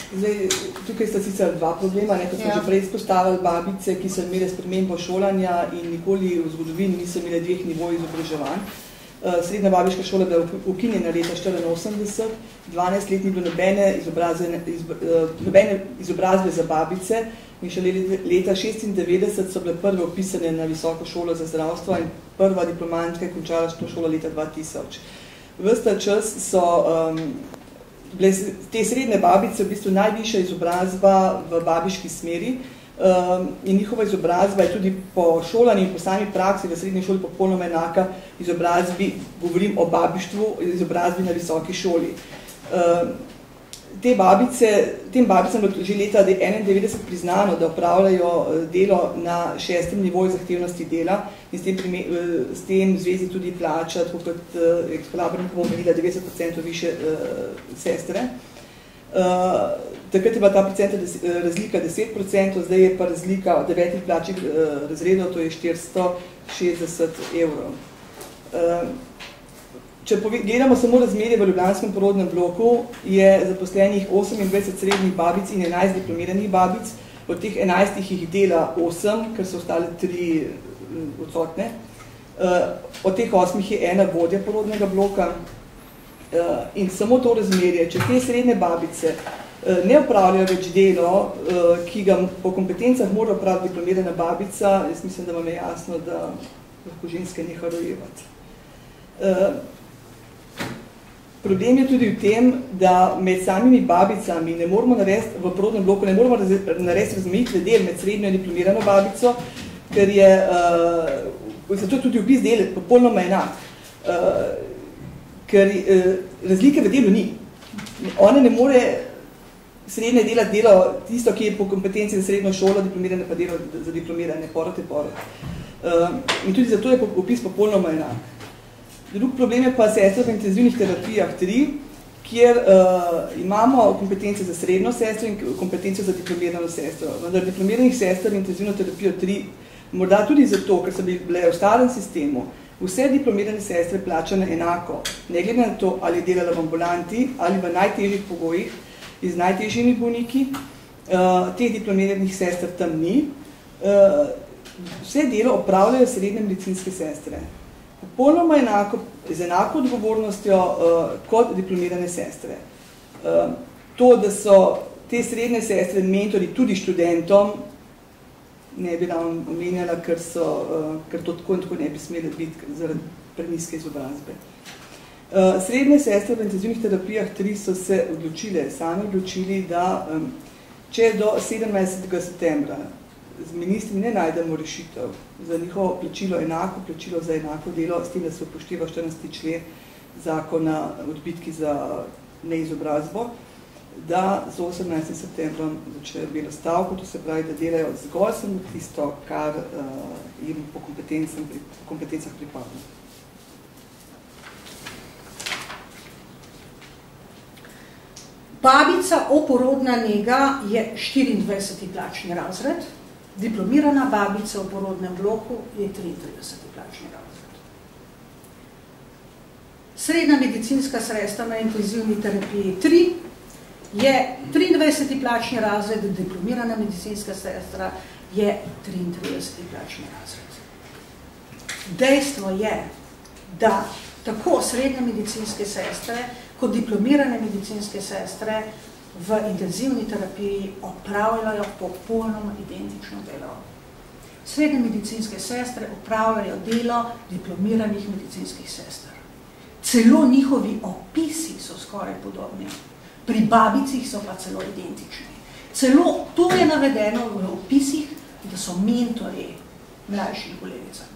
Zdaj, tukaj sta sicer dva problema, kot smo že prej izpostavili, babice, ki so imele spremembo šolanja in nikoli v zgodovini niso imele dveh nivojev izobraževanj. Srednja babiška šola je bila ukinjena leta 1984, 12 let ni bilo nobene izobrazbe za babice in šele leta 1996 so bile prve upisane na visoko šolo za zdravstvo in prva diplomantka je končala to šolo leta 2000. Ves ta čas so bile te srednje babice v bistvu najvišja izobrazba v babiški smeri in njihova izobrazba je tudi po šolanju in po sami praksi v srednji šoli popolnoma enaka izobrazbi, govorim o babištvu, izobrazbi na visoki šoli. Tem babicam je že leta 1991 priznano, da opravljajo delo na 6. nivoju zahtevnosti dela in s tem v zvezi tudi plača, tako kot ekspolabornik bomo omenila, 90% više sestre. Takrat je bila ta razlika 10%, zdaj je pa razlika v 9 plačih razredov, to je 460 evrov. Če gledamo samo razmerje v ljubljanskem porodnem bloku, je zaposlenih 28 srednjih babic in 11 diplomiranih babic, od teh 11 jih dela 8, ker so ostale 3 odsotne. Od teh 8 je ena vodja porodnega bloka in samo to razmerje, če te srednje babice ne opravljajo več delo, ki ga po kompetencah mora opraviti diplomirana babica, jaz mislim, da vam je jasno, da lahko ženske neha rojevati. Problem je tudi v tem, da med samimi babicami ne moramo narediti v porodnem bloku, ne moramo narediti razmejitve del med srednjo in diplomirano babico, ker je zato tudi opis del popolnoma enak. Ker razlike v delu ni. Ona ne more srednje delati delo tisto, ki je po kompetenci za srednjo šolo, diplomirane pa delo za diplomirane, porod je porod. In tudi zato je opis popolnoma enak. Drug problem je pa sestra v intenzivnih terapijah 3, kjer imamo kompetence za srednjo sestro in kompetence za diplomirano sestro. Vendar diplomiranih sester v intenzivno terapijo 3, morda tudi zato, ker so bile v starem sistemu, vse diplomirane sestre plačane enako, ne glede na to, ali delala v ambulanti ali v najtežjih pogojih in z najtežjimi bolniki, teh diplomiranih sester tam ni. Vse delo opravljajo srednje medicinske sestre. Popolnoma enako, z enako odgovornostjo kot diplomirane sestre. To, da so te srednje sestre mentori tudi študentom, ne bi nam omenjala, ker to tako in tako ne bi smeli biti zaradi preniske izobrazbe. Srednje sestre v intenzivnih terapijah 3 so se sami odločili, da če do 17. septembra z ministri ne najdemo rešitev za njihovo plačilo enako, plačilo za enako delo, s tem, da se upošteva 14. člen zakona odbitki za neizobrazbo, da z 18. septembrom začnejo belo stavko, to se pravi, da delajo zgolj samo tisto, kar jim po kompetencah pripada. Babica oporodna nega je 24. plačni razred, diplomirana babica v porodnem bloku je 33. plačni razred. Srednja medicinska sestra na intenzivni terapiji 3 je 23. plačni razred, diplomirana medicinska sestra je 33. plačni razred. Dejstvo je, da tako srednje medicinske sestre kot diplomirane medicinske sestre v intenzivni terapiji opravljajo popolnoma identično delo. Srednje medicinske sestre opravljajo delo diplomiranih medicinskih sester. Celo njihovi opisi so skoraj podobni. Pri babicih so pa celo identični. Celo to je navedeno v opisih, da so mentori mlajših bolevicah.